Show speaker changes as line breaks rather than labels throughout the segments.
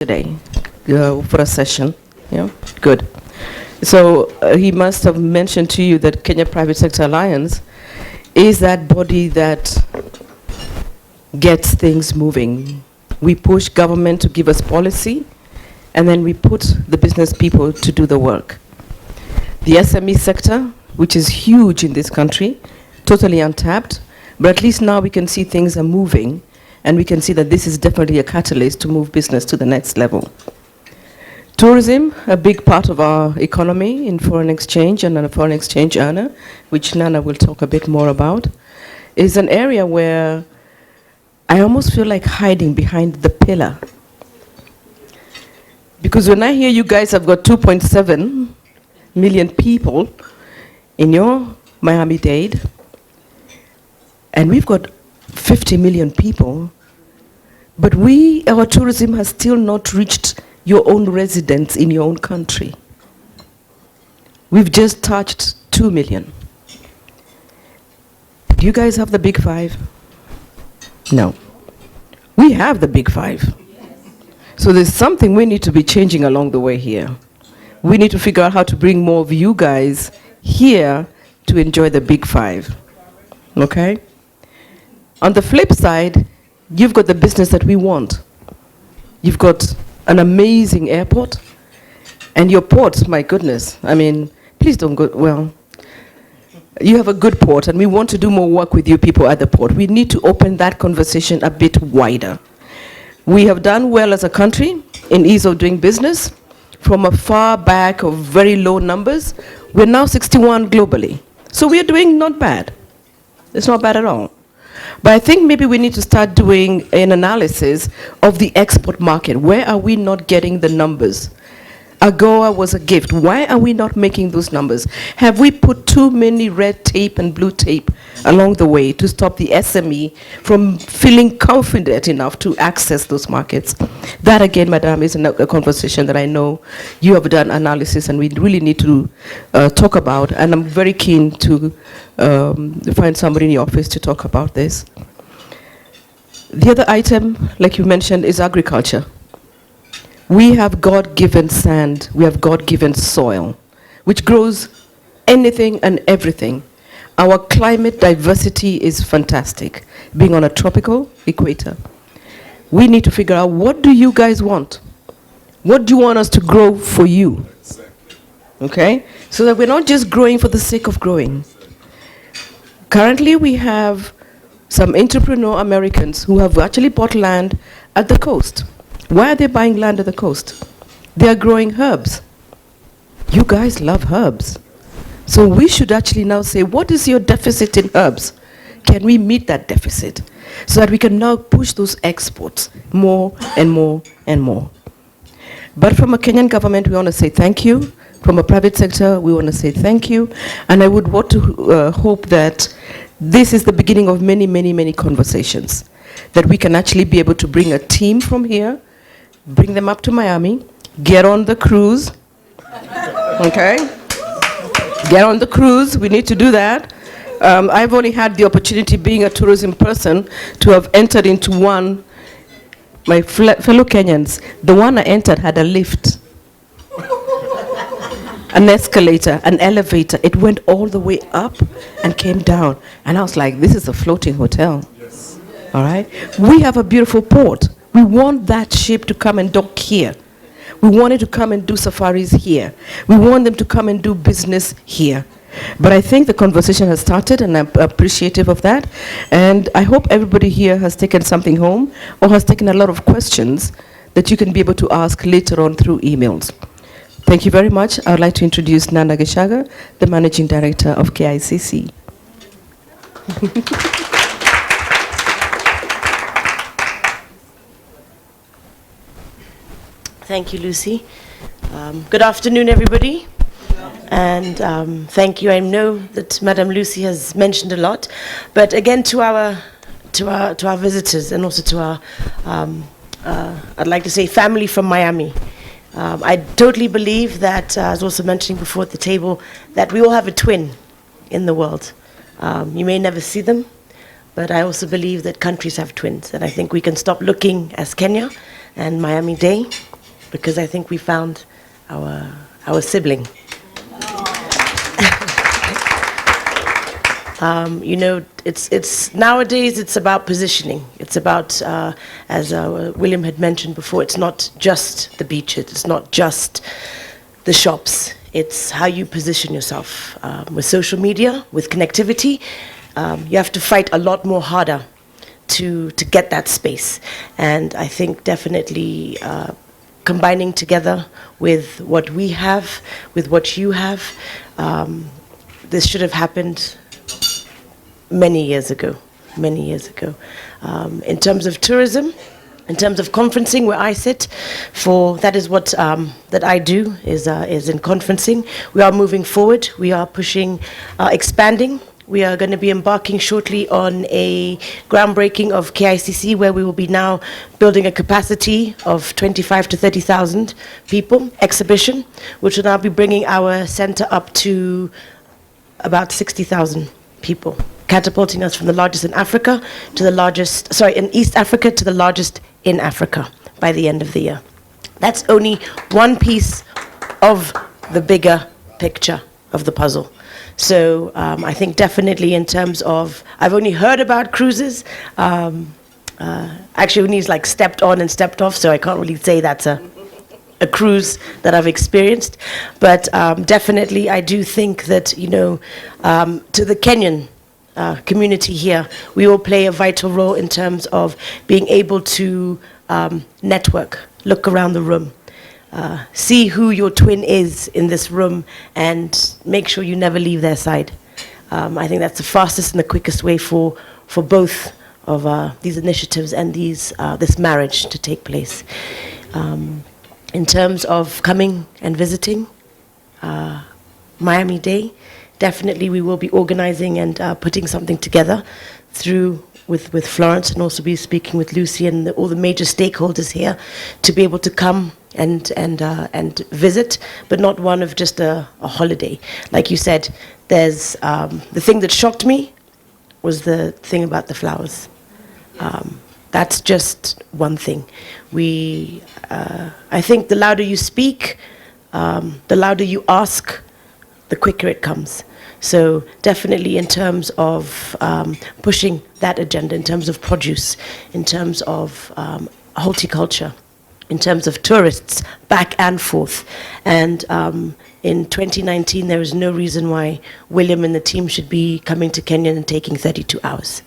today for a session. Yeah, good. So he must have mentioned to you that Kenya Private Sector Alliance is that body that gets things moving. We push government to give us policy, and then we put the business people to do the work. The SME sector, which is huge in this country, totally untapped, but at least now we can see things are moving, and we can see that this is definitely a catalyst to move business to the next level. Tourism, a big part of our economy in foreign exchange and a foreign exchange earner, which Nana will talk a bit more about, is an area where I almost feel like hiding behind the pillar. Because when I hear you guys have got 2.7 million people in your MIAMI DADE, and we've got 50 million people, but our tourism has still not reached your own residents in your own country. We've just touched 2 million. Do you guys have the big five? No. We have the big five. So there's something we need to be changing along the way here. We need to figure out how to bring more of you guys here to enjoy the big five. Okay? On the flip side, you've got the business that we want. You've got an amazing airport, and your port, my goodness, I mean, please don't go, well, you have a good port, and we want to do more work with you people at the port. We need to open that conversation a bit wider. We have done well as a country in ease of doing business. From a far back of very low numbers, we're now 61 globally. So we are doing not bad. It's not bad at all. But I think maybe we need to start doing an analysis of the export market. Where are we not getting the numbers? AGOA was a gift. Why are we not making those numbers? Have we put too many red tape and blue tape along the way to stop the SME from feeling confident enough to access those markets? That again, Madam, is a conversation that I know you have done analysis and we really need to talk about. And I'm very keen to find somebody in the office to talk about this. The other item, like you mentioned, is agriculture. We have God-given sand, we have God-given soil, which grows anything and everything. Our climate diversity is fantastic, being on a tropical equator. We need to figure out, what do you guys want? What do you want us to grow for you? Okay? So that we're not just growing for the sake of growing. Currently, we have some entrepreneur Americans who have actually bought land at the coast. Why are they buying land at the coast? They are growing herbs. You guys love herbs. So we should actually now say, what is your deficit in herbs? Can we meet that deficit? So that we can now push those exports more and more and more. But from a Kenyan government, we want to say thank you. From a private sector, we want to say thank you. And I would want to hope that this is the beginning of many, many, many conversations. That we can actually be able to bring a team from here, bring them up to Miami, get on the cruise, okay? Get on the cruise, we need to do that. I've only had the opportunity, being a tourism person, to have entered into one. My fellow Kenyans, the one I entered had a lift, an escalator, an elevator. It went all the way up and came down. And I was like, this is a floating hotel. Yes. All right? We have a beautiful port. We want that ship to come and dock here. We want it to come and do safaris here. We want them to come and do business here. But I think the conversation has started, and I'm appreciative of that. And I hope everybody here has taken something home or has taken a lot of questions that you can be able to ask later on through emails. Thank you very much. I would like to introduce Nana Geshaga, the Managing Director of KICC.
Thank you, Lucy. Good afternoon, everybody. And thank you. I know that Madam Lucy has mentioned a lot, but again, to our visitors and also to our, I'd like to say, family from Miami. I totally believe that, I was also mentioning before at the table, that we all have a twin in the world. You may never see them, but I also believe that countries have twins, and I think we can stop looking as Kenya and Miami Dade, because I think we found our sibling. You know, it's nowadays it's about positioning. It's about, as William had mentioned before, it's not just the beaches, it's not just the shops. It's how you position yourself with social media, with connectivity. You have to fight a lot more harder to get that space. And I think definitely combining together with what we have, with what you have, this should have happened many years ago. In terms of tourism, in terms of conferencing, where I sit, that is what that I do is in conferencing. We are moving forward. We are pushing, expanding. We are going to be embarking shortly on a groundbreaking of KICC, where we will be now building a capacity of 25 to 30,000 people exhibition, which will now be bringing our center up to about 60,000 people, catapulting us from the largest in Africa to the largest, in East Africa to the largest in Africa by the end of the year. That's only one piece of the bigger picture of the puzzle. So I think definitely in terms of, I've only heard about cruises. Actually, Uni's like stepped on and stepped off, so I can't really say that's a cruise that I've experienced. But definitely I do think that, you know, to the Kenyan community here, we will play a vital role in terms of being able to network, look around the room, see who your twin is in this room, and make sure you never leave their side. I think that's the fastest and the quickest way for both of these initiatives and this marriage to take place. In terms of coming and visiting Miami Dade, definitely we will be organizing and putting something together with Florence, and also be speaking with Lucy and all the major stakeholders here to be able to come and visit, but not one of just a holiday. Like you said, there's the thing that shocked me was the thing about the flowers. That's just one thing. I think the louder you speak, the louder you ask, the quicker it comes. So definitely in terms of pushing that agenda, in terms of produce, in terms of horticulture, in terms of tourists back and forth. And in 2019, there is no reason why William and the team should be coming to Kenya and taking 32 hours.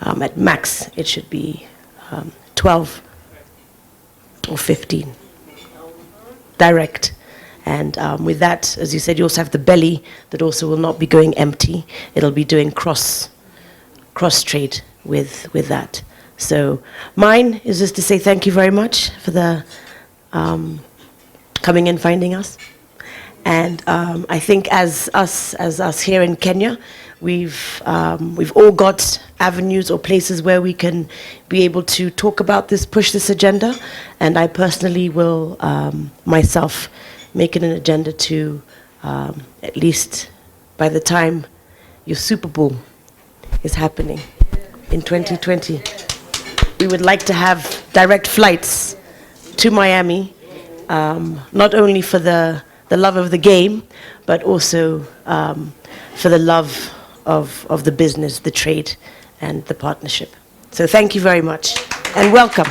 At max, it should be 12 or 15 direct. And with that, as you said, you also have the belly that also will not be going empty. It'll be doing cross trade with that. So mine is just to say thank you very much for the coming and finding us. And I think as us here in Kenya, we've all got avenues or places where we can be able to talk about this, push this agenda. And I personally will myself make it an agenda to, at least by the time your Super Bowl is happening in 2020, we would like to have direct flights to Miami, not only for the love of the game, but also for the love of the business, the trade, and the partnership. So thank you very much, and welcome.